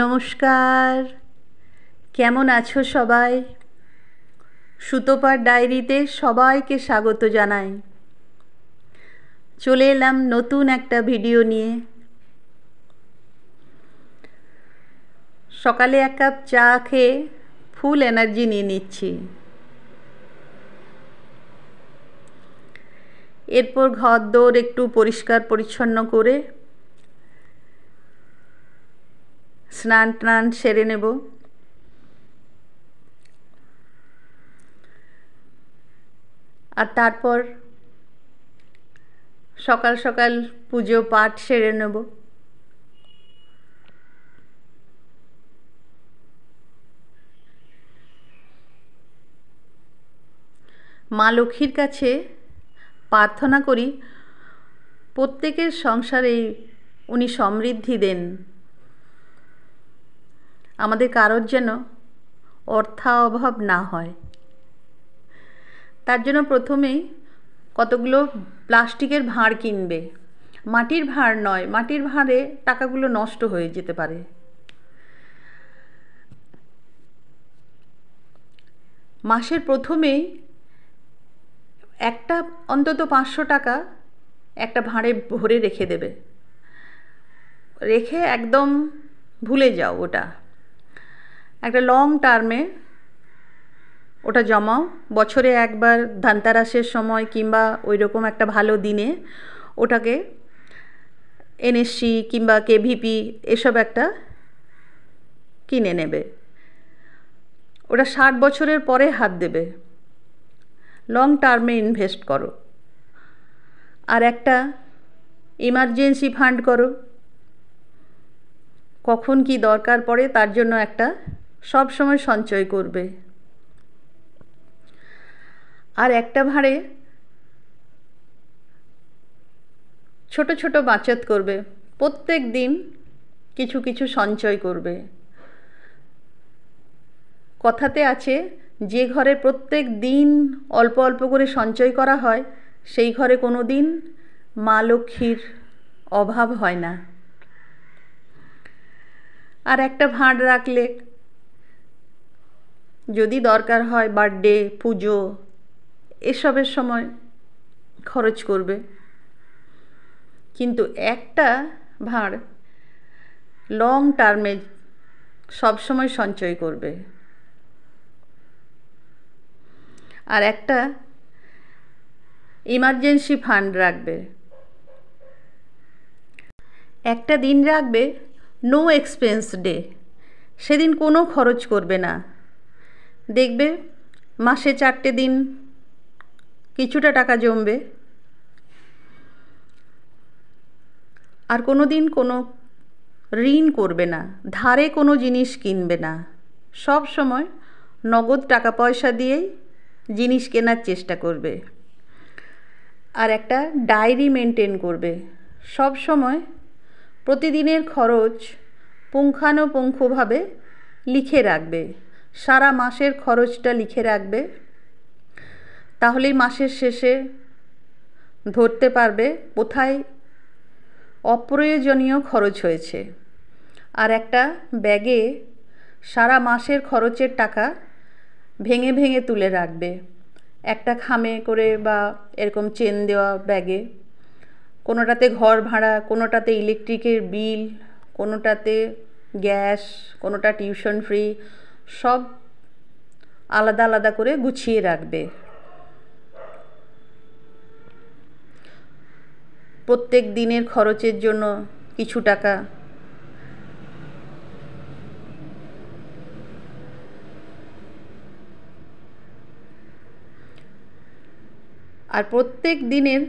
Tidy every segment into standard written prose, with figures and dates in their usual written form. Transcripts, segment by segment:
নমস্কার, কেমন আছো সবাই? সুতোপার ডায়েরিতে সবাইকে স্বাগত জানাই। চলে এলাম নতুন একটা ভিডিও নিয়ে। সকালে এক কাপ চা খেয়ে ফুল এনার্জি নিয়ে নিচ্ছি। এরপর ঘর দোর একটু পরিষ্কার পরিচ্ছন্ন করে স্নান টান সেরে নেব। আর তারপর সকাল সকাল পুজো পাঠ সেরে নেব। মা লক্ষ্মীর কাছে প্রার্থনা করি প্রত্যেকের সংসারে উনি সমৃদ্ধি দেন, আমাদের কারোর যেন অর্থাভাব না হয়। তার জন্য প্রথমেই কতগুলো প্লাস্টিকের ভাঁড় কিনবে। মাটির ভাঁড় নয়, মাটির ভাঁড়ে টাকাগুলো নষ্ট হয়ে যেতে পারে। মাসের প্রথমেই একটা অন্তত 500 টাকা একটা ভাঁড়ে ভরে রেখে দেবে। রেখে একদম ভুলে যাও ওটা। একটা লং টার্মে ওটা জমাও। বছরে একবার ধানতেরাসের সময় কিংবা ওই রকম একটা ভালো দিনে ওটাকে এনএসসি কিংবা কেভিপি এসব একটা কিনে নেবে। ওটা 60 বছরের পরে হাত দেবে। লং টার্মে ইনভেস্ট করো। আর একটা ইমার্জেন্সি ফান্ড করো, কখন কি দরকার পড়ে তার জন্য একটা সব সময় সঞ্চয় করবে। আর একটা ভাঁড়ে ছোট ছোট বাচত করবে। প্রত্যেক দিন কিছু কিছু সঞ্চয় করবে। কথাতে আছে, যে ঘরে প্রত্যেক দিন অল্প অল্প করে সঞ্চয় করা হয় সেই ঘরে কোনো দিন মা লক্ষ্মীর অভাব হয় না। আর একটা ভাঁড় রাখলে যদি দরকার হয় বার্থডে, পুজো এসবের সময় খরচ করবে। কিন্তু একটা ভাঁড় লং টার্মে সবসময় সঞ্চয় করবে। আর একটা ইমার্জেন্সি ফান্ড রাখবে। একটা দিন রাখবে নো এক্সপেন্স ডে। সেদিন কোনো খরচ করবে না। দেখবে মাসে 4টে দিন কিছুটা টাকা জমবে। আর কোনো দিন কোনো ঋণ করবে না, ধারে কোনো জিনিস কিনবে না। সব সময় নগদ টাকা পয়সা দিয়েই জিনিস কেনার চেষ্টা করবে। আর একটা ডায়েরি মেনটেন করবে। সব সময় প্রতিদিনের খরচ পুঙ্খানুপুঙ্খভাবে লিখে রাখবে। সারা মাসের খরচটা লিখে রাখবে। তাহলেই মাসের শেষে ধরতে পারবে কোথায় অপ্রয়োজনীয় খরচ হয়েছে। আর একটা ব্যাগে সারা মাসের খরচের টাকা ভেঙে ভেঙে তুলে রাখবে। একটা খামে করে বা এরকম চেন দেওয়া ব্যাগে, কোনোটাতে ঘর ভাড়া, কোনোটাতে ইলেকট্রিকের বিল, কোনোটাতে গ্যাস, কোনোটা টিউশন ফ্রি, সব আলাদা আলাদা করে গুছিয়ে রাখবে। প্রত্যেক দিনের খরচের জন্য কিছু টাকা। আর প্রত্যেক দিনের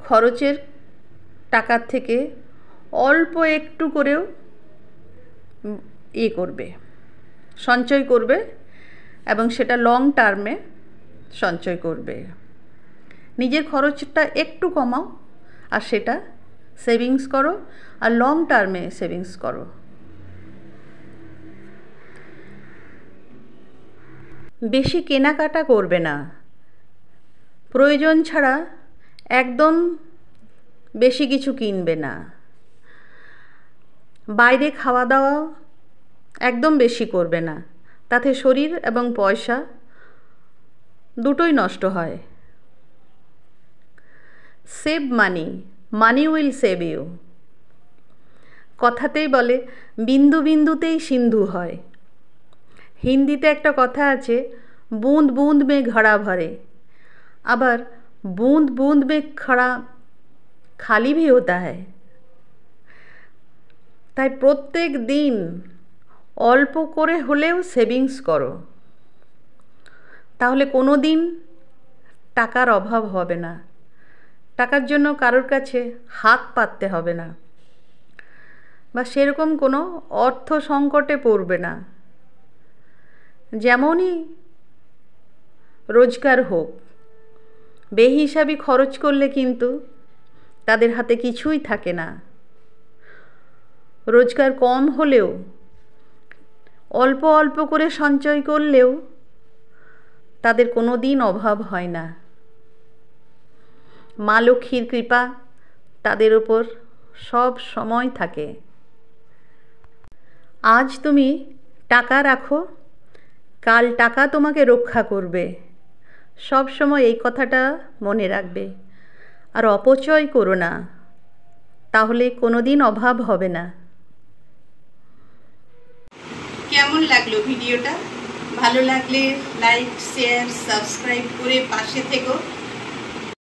খরচের টাকার থেকে অল্প একটু করেও করবে, সঞ্চয় করবে, এবং সেটা লং টার্মে সঞ্চয় করবে। নিজের খরচটা একটু কমাও আর সেটা সেভিংস করো, আর লং টার্মে সেভিংস করো। বেশি কেনাকাটা করবে না। প্রয়োজন ছাড়া একদম বেশি কিছু কিনবে না। বাইরে খাওয়া দাওয়া একদম বেশি করবে না, তাতে শরীর এবং পয়সা দুটোই নষ্ট হয়। Save money, money will save you. কথাতেই বলে বিন্দু বিন্দুতেই সিন্ধু হয়। হিন্দিতে একটা কথা আছে, বুঁদ বুঁদ মে ঘড়া ভরে। আবার বুঁদ বুঁদ মে ঘড়া খালি ভি হোতা হ্যায়। তাই প্রত্যেক দিন অল্প করে হলেও সেভিংস করো, তাহলে কোনো দিন টাকার অভাব হবে না, টাকার জন্য কারোর কাছে হাত পাততে হবে না, বা সেরকম কোনো অর্থ সংকটে পড়বে না। যেমনই রোজগার হোক, বেহিসাবি খরচ করলে কিন্তু তাদের হাতে কিছুই থাকে না। রোজগার কম হলেও অল্প অল্প করে সঞ্চয় করলেও তাদের কোনো দিন অভাব হয় না। মা লক্ষ্মীর কৃপা তাদের ওপর সব সময় থাকে। আজ তুমি টাকা রাখো, কাল টাকা তোমাকে রক্ষা করবে। সব সময় এই কথাটা মনে রাখবে। আর অপচয় করো না, তাহলে কোনো দিন অভাব হবে না। কেমন লাগলো ভিডিওটা? ভালো লাগলে লাইক, শেয়ার, সাবস্ক্রাইব করে পাশে থেকো।